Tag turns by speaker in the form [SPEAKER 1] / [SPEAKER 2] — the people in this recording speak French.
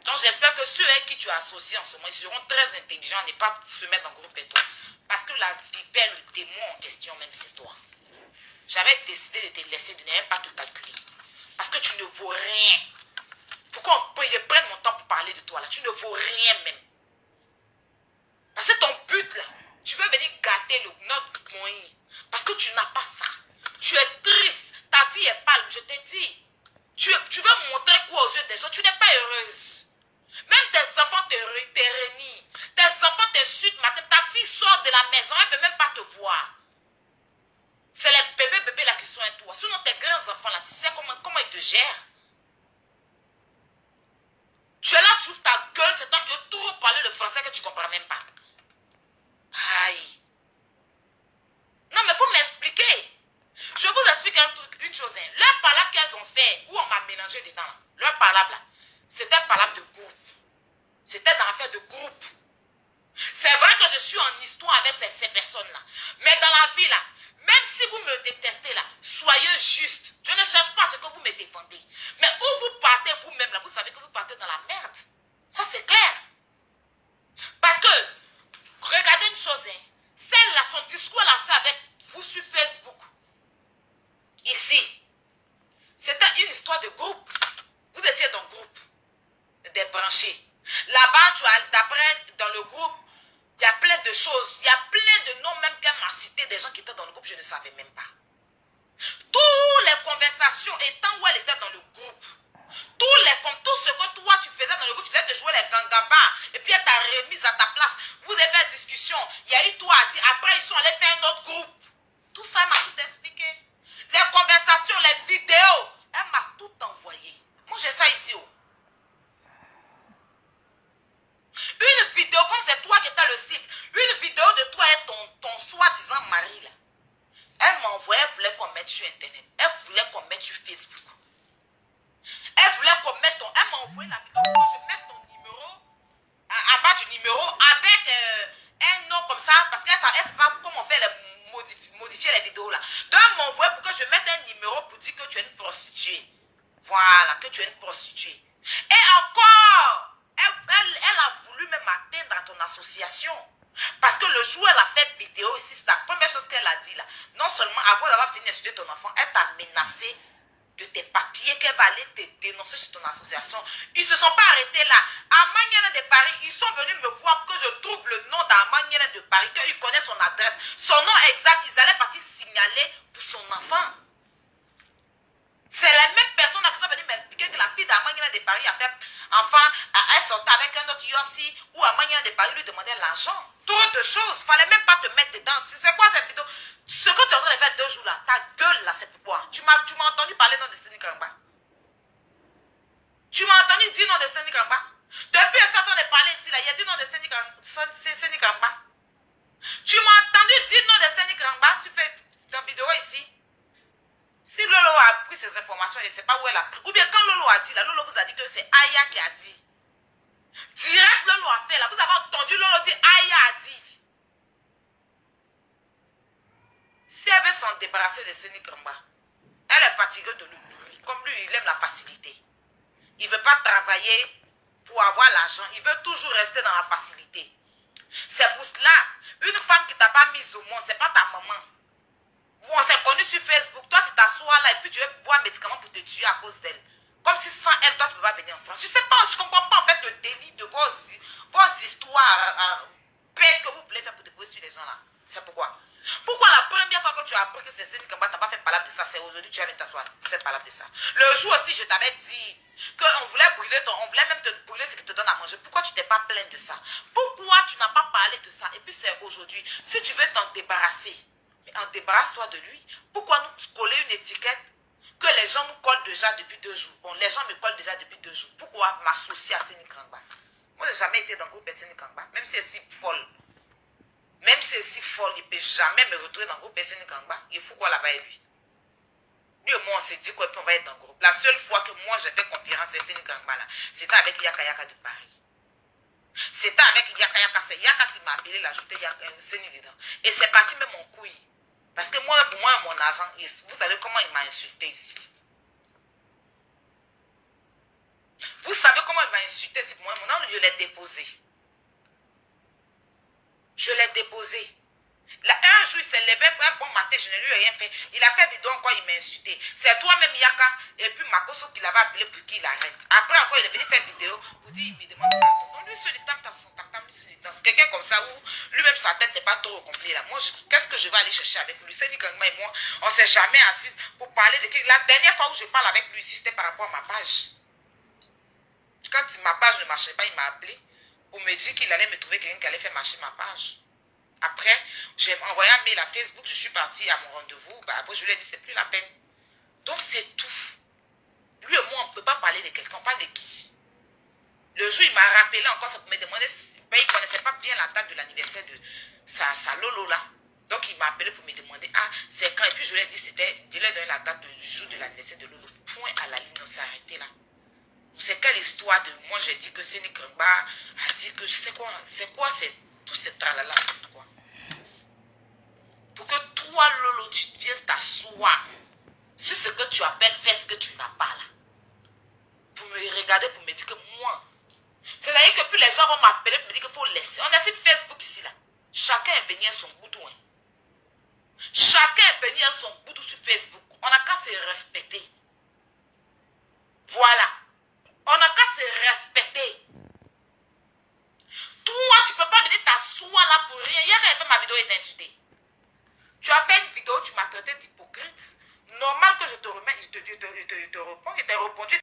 [SPEAKER 1] Donc j'espère que ceux avec qui tu as associé en ce moment, ils seront très intelligents et pas se mettre en groupe et toi. Parce que la vipère, le démon en question même, c'est toi. J'avais décidé de te laisser, de ne même pas te calculer. Parce que tu ne vaux rien. Pourquoi je prenne mon temps pour parler de toi là? Tu ne vaux rien même. Parce que ton but là, tu veux venir gâter notre moyen. Parce que tu n'as pas ça. Tu es triste. Ta vie est pâle, je te dis. Tu veux montrer quoi aux yeux des gens? Tu n'es pas heureuse. Même tes enfants te renient. Tes enfants t'insultent matin. Ta fille sort de la maison, elle ne peut même pas te voir. C'est les bébés là qui sont à toi. Sinon tes grands enfants là, tu sais comment ils te gèrent. Tu es là, tu ouvres ta gueule, c'est toi qui veux toujours parler le français que tu ne comprends même pas. Aïe. Non mais il faut m'expliquer. Je vous explique une chose. Hein. Leur palabre qu'elles ont fait, où on m'a mélangé dedans, là, leur palabre là, c'était palabre de groupe. C'était dans l'affaire de groupe. C'est vrai que je suis en histoire avec ces personnes-là. Mais dans la vie là, même si vous me détestez là, soyez juste. Je ne cherche pas à ce que vous me défendez. Mais où vous partez vous-même là, vous savez que vous partez dans la merde. Ça c'est clair. Parce que, regardez une chose, hein, celle-là, son discours elle a fait avec vous sur Facebook. Ici, c'était une histoire de groupe. Vous étiez dans le groupe des branchés. Là-bas, tu as, d'après, dans le groupe, il y a plein de choses. Il y a plein de noms même qu'elle m'a cité des gens qui étaient dans le groupe, je ne savais même pas. Toutes les conversations étant où elle était dans le groupe, tout ce que toi tu faisais dans le groupe, tu devais te jouer les gangabas, et puis elle t'a remise à ta place. Vous avez fait une discussion, il y a eu toi à dire, après ils sont allés faire un autre groupe. Tout ça, elle m'a tout expliqué. Les conversations, les vidéos, elle m'a tout envoyé. Moi j'ai ça ici. Oh. Une vidéo, comme c'est toi qui étais le cible, une vidéo de toi et ton soi-disant mari là. Elle m'a envoyé, elle voulait qu'on mette sur internet. Elle voulait qu'on mette sur Facebook. Elle voulait qu'on mette ton... Elle m'a envoyé la vidéo pour que je mette ton numéro en bas du numéro avec un nom comme ça. Parce qu'elle ne sait pas comment faire modifier les vidéos là. Donc elle m'a envoyé pour que je mette un numéro pour dire que tu es une prostituée. Voilà, que tu es une prostituée. Et encore, elle a voulu même atteindre à ton association. Parce que le jour où elle a fait vidéo ici, c'est la première chose qu'elle a dit là. Non seulement après avoir fini d'insulter ton enfant, elle t'a menacé de tes papiers qu'elle va aller te dénoncer sur ton association. Ils ne se sont pas arrêtés là. À Maniana de Paris, ils sont venus me voir pour que je trouve le nom d'Amaniana de Paris, qu'ils connaissent son adresse, son nom exact. Ils allaient partir signaler pour son enfant. C'est les mêmes personnes qui sont venues m'expliquer que la fille d'Amaniana de Paris a fait enfant, elle sortait avec un autre Yossi, ou Amaniana de Paris lui demandait l'argent. Trop de choses. Il ne fallait même pas te mettre dedans. C'est quoi cette vidéo? Ce que tu es en train de faire 2 jours là, ta gueule là, c'est pourquoi? Tu m'as entendu parler non de Stéphanie Kramba? Tu m'as entendu dire non de Stéphanie Kramba? Depuis un certain temps de parler ici là, il y a dit non de Stéphanie Kramba. Tu m'as entendu dire non de Stéphanie Kramba sur la vidéo ici? Si Lolo a pris ces informations, je ne sais pas où elle a pris. Ou bien quand Lolo a dit là, Lolo vous a dit que c'est Aya qui a dit. Direct Lolo a fait là. Vous avez entendu Lolo dire Aya a dit. Si elle veut s'en débarrasser de Seni Kramba, elle est fatiguée de lui. Comme lui, il aime la facilité. Il ne veut pas travailler pour avoir l'argent. Il veut toujours rester dans la facilité. C'est pour cela, une femme qui ne t'a pas mise au monde, ce n'est pas ta maman. On s'est connus sur Facebook. Toi, tu t'assois là et puis tu veux boire un médicament pour te tuer à cause d'elle. Comme si sans elle, toi, tu ne peux pas venir en France. Je ne sais pas, je ne comprends pas en fait le délit de vos histoires bêtes que vous voulez faire pour déposer sur les gens là. C'est pourquoi. Pourquoi la première fois que tu as appris que c'est Seni Kramba, tu n'as pas fait palabre de ça, c'est aujourd'hui que tu vas venir t'asseoir, faire palabre de ça. Le jour aussi, je t'avais dit qu'on voulait brûler on voulait même te brûler ce qui te donne à manger. Pourquoi tu t'es pas plaint de ça? Pourquoi tu n'as pas parlé de ça? Et puis c'est aujourd'hui. Si tu veux t'en débarrasser, mais en débarrasse-toi de lui. Pourquoi nous coller une étiquette que les gens nous collent déjà depuis 2 jours? Bon, les gens me collent déjà depuis 2 jours. Pourquoi m'associer à Seni Kramba? Moi, je n'ai jamais été dans le groupe de Seni Kramba, même si c'est si folle. Même si c'est si folle, il ne peut jamais me retrouver dans le groupe de Seni Kramba. Il faut quoi là-bas et lui? Lui et moi, on s'est dit qu'on va être dans le groupe. La seule fois que moi, j'ai fait conférence avec Seni Kramba, c'était avec Yaka Yaka de Paris. C'était avec Yaka Yaka. C'est Yaka qui m'a appelé l'ajouter Seni dedans. Et c'est parti même en couille. Parce que moi, pour moi, mon agent, vous savez comment il m'a insulté ici. Vous savez comment il m'a insulté, c'est l'ai déposé. Je l'ai déposé. Là, un jour, il s'est levé, un bon matin, je ne lui ai rien fait. Il a fait vidéo encore, il m'a insulté. C'est toi-même, Yaka, et puis Makoso qui l'avait appelé pour qu'il arrête. Après encore, il est venu faire vidéo pour dire, il me demande pardon. Donc lui, sur le temps, dans son temps, lui, sur le temps. C'est quelqu'un comme ça où lui-même, sa tête n'est pas trop complet là. Moi, qu'est-ce que je vais aller chercher avec lui? C'est dit que moi et moi, on ne s'est jamais assis pour parler de qui. La dernière fois où je parle avec lui ici, c'était par rapport à ma page. Quand ma page ne marchait pas, il m'a appelé pour me dire qu'il allait me trouver quelqu'un qui allait faire marcher ma page. Après, j'ai envoyé un mail à Facebook, je suis partie à mon rendez-vous. Bah, après, je lui ai dit, c'est plus la peine. Donc, c'est tout. Lui et moi, on ne peut pas parler de quelqu'un, on parle de qui? Le jour, il m'a rappelé encore, ça me demandait, ben, il ne connaissait pas bien la date de l'anniversaire de sa Lolo là. Donc, il m'a appelé pour me demander, ah, c'est quand? Et puis, je lui ai dit, je lui ai donné la date du jour de l'anniversaire de Lolo. Point à la ligne, on s'est arrêté là. C'est quelle histoire de moi, j'ai dit que Séné Krumba a dit que, c'est quoi, c'est tout ce tralala, quoi. Pour que toi, Lolo, tu viennes t'asseoir. Si ce que tu appelles fais ce que tu n'as pas là. Pour me regarder, pour me dire que moi. C'est-à-dire que plus les gens vont m'appeler pour me dire qu'il faut laisser. On a fait Facebook ici là. Chacun est venu à son bout. Hein. Chacun est venu à son bout sur Facebook. On n'a qu'à se respecter. Voilà. On n'a qu'à se respecter. Toi, tu ne peux pas venir t'asseoir là pour rien. Hier, j'ai fait ma vidéo et t'insulter. Tu as fait une vidéo, tu m'as traité d'hypocrite. Normal que je te remets, je te réponds, je t'ai répondu.